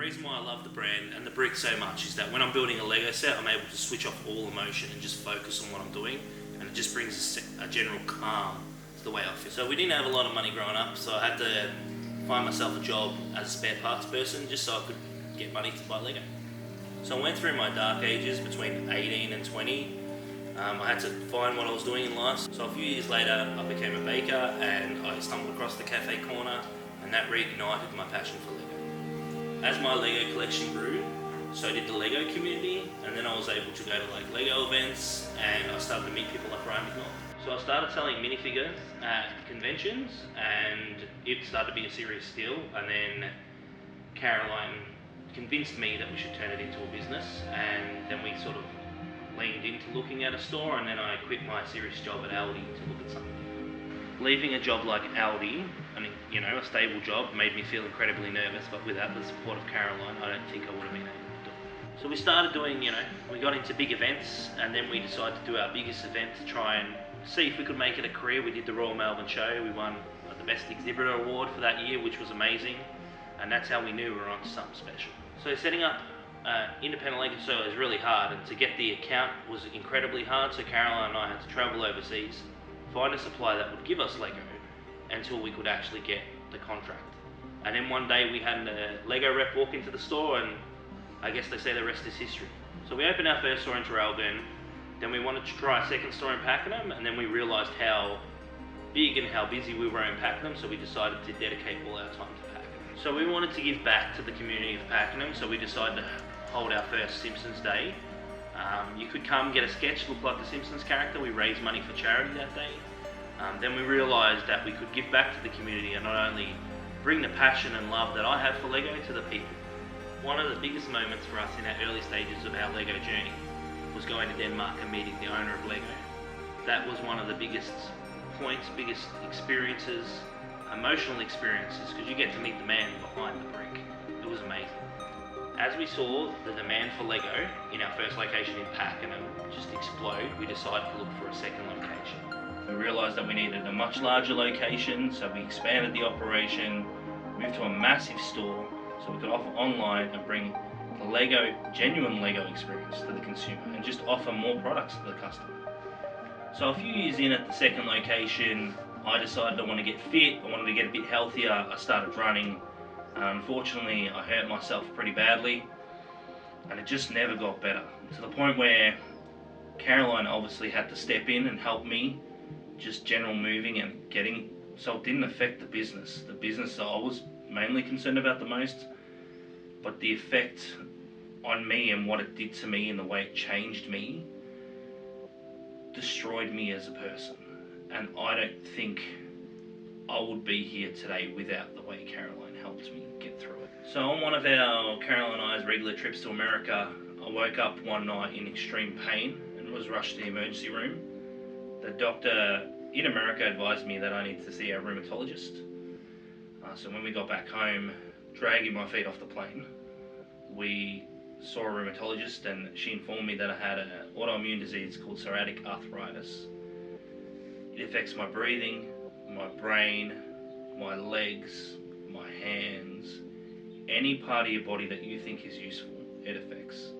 reason why I love the brand and the brick so much is that when I'm building a Lego set, I'm able to switch off all emotion and just focus on what I'm doing, and it just brings a general calm to the way I feel. So we didn't have a lot of money growing up, so I had to find myself a job as a spare parts person just so I could get money to buy Lego. So I went through my dark ages between 18 and 20. I had to find what I was doing in life. So a few years later, I became a baker and I stumbled across the cafe corner, and that reignited my passion for Lego. As my Lego collection grew, so did the Lego community, and then I was able to go to like Lego events, and I started to meet people like Ryan McNaught. So I started selling minifigures at conventions, and it started to be a serious deal, and then Caroline convinced me that we should turn it into a business, and then we sort of leaned into looking at a store, and then I quit my serious job at Aldi to look at something. Leaving a job like Aldi, a stable job, made me feel incredibly nervous, but without the support of Caroline, I don't think I would have been able to do it. So we started doing, we got into big events, and then we decided to do our biggest event to try and see if we could make it a career. We did the Royal Melbourne show. We won the Best Exhibitor Award for that year, which was amazing, and that's how we knew we were on to something special. So setting up independent Lego store is really hard, and to get the account was incredibly hard, so Caroline and I had to travel overseas, find a supplier that would give us Lego until we could actually get the contract. And then one day we had a Lego rep walk into the store, and I guess they say the rest is history. So we opened our first store in Traralgon, then we wanted to try a second store in Pakenham, and then we realised how big and how busy we were in Pakenham, so we decided to dedicate all our time to Pakenham. So we wanted to give back to the community of Pakenham, so we decided to hold our first Simpsons Day. You could come get a sketch, look like the Simpsons character. We raised money for charity that day. Then we realised that we could give back to the community and not only bring the passion and love that I have for Lego to the people. One of the biggest moments for us in our early stages of our Lego journey was going to Denmark and meeting the owner of Lego. That was one of the biggest points, biggest experiences, emotional experiences, because you get to meet the man behind the brick. It was amazing. As we saw the demand for Lego in our first location in Pakenham just explode, we decided to look for a second location. We realised that we needed a much larger location, so we expanded the operation, moved to a massive store so we could offer online and bring the genuine Lego experience to the consumer and just offer more products to the customer. So a few years in at the second location, I decided I want to get fit, I wanted to get a bit healthier. I started running. Unfortunately, I hurt myself pretty badly, and it just never got better, to the point where Caroline obviously had to step in and help me, just general moving and getting, so it didn't affect the business. The business I was mainly concerned about the most, but the effect on me and what it did to me and the way it changed me destroyed me as a person, and I don't think I would be here today without the way Caroline helped me get through it. So on one of Caroline and I's regular trips to America, I woke up one night in extreme pain and was rushed to the emergency room. The doctor in America advised me that I needed to see a rheumatologist. So when we got back home, dragging my feet off the plane, we saw a rheumatologist, and she informed me that I had an autoimmune disease called psoriatic arthritis. It affects my breathing, my brain, my legs, my hands, any part of your body that you think is useful, it affects.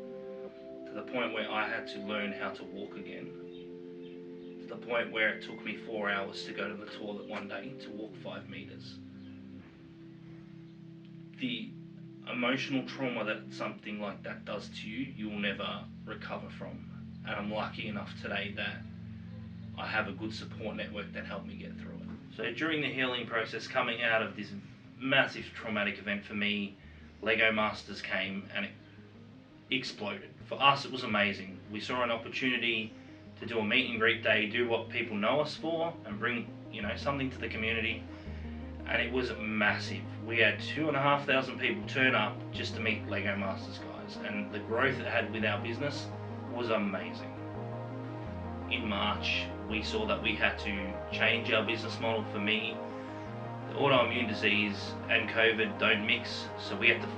To the point where I had to learn how to walk again. To the point where it took me 4 hours to go to the toilet one day to walk 5 meters. The emotional trauma that something like that does to you, you will never recover from. And I'm lucky enough today that I have a good support network that helped me get through it. So during the healing process, coming out of this massive traumatic event for me, Lego Masters came and it exploded. For us, it was amazing. We saw an opportunity to do a meet and greet day, do what people know us for, and bring something to the community. And it was massive. We had 2,500 people turn up just to meet Lego Masters guys, and the growth it had with our business was amazing. In March, we saw that we had to change our business model. For me, the autoimmune disease and COVID don't mix, so we had to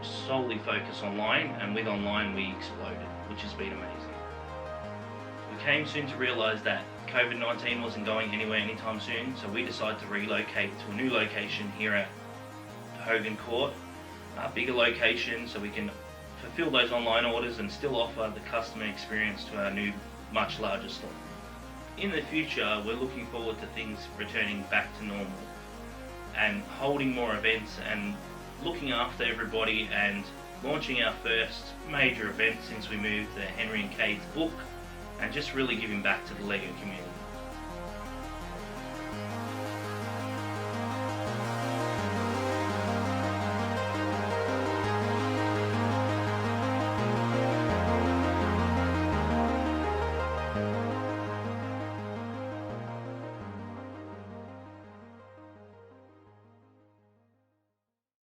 solely focus online, and with online we exploded, which has been amazing. We came soon to realise that COVID-19 wasn't going anywhere anytime soon, so we decided to relocate to a new location here at Hogan Court, bigger location so we can fulfill those online orders and still offer the customer experience to our new, much larger store. In the future, we're looking forward to things returning back to normal and holding more events and looking after everybody and launching our first major event since we moved the Henry and Kate's book and just really giving back to the LEGO community.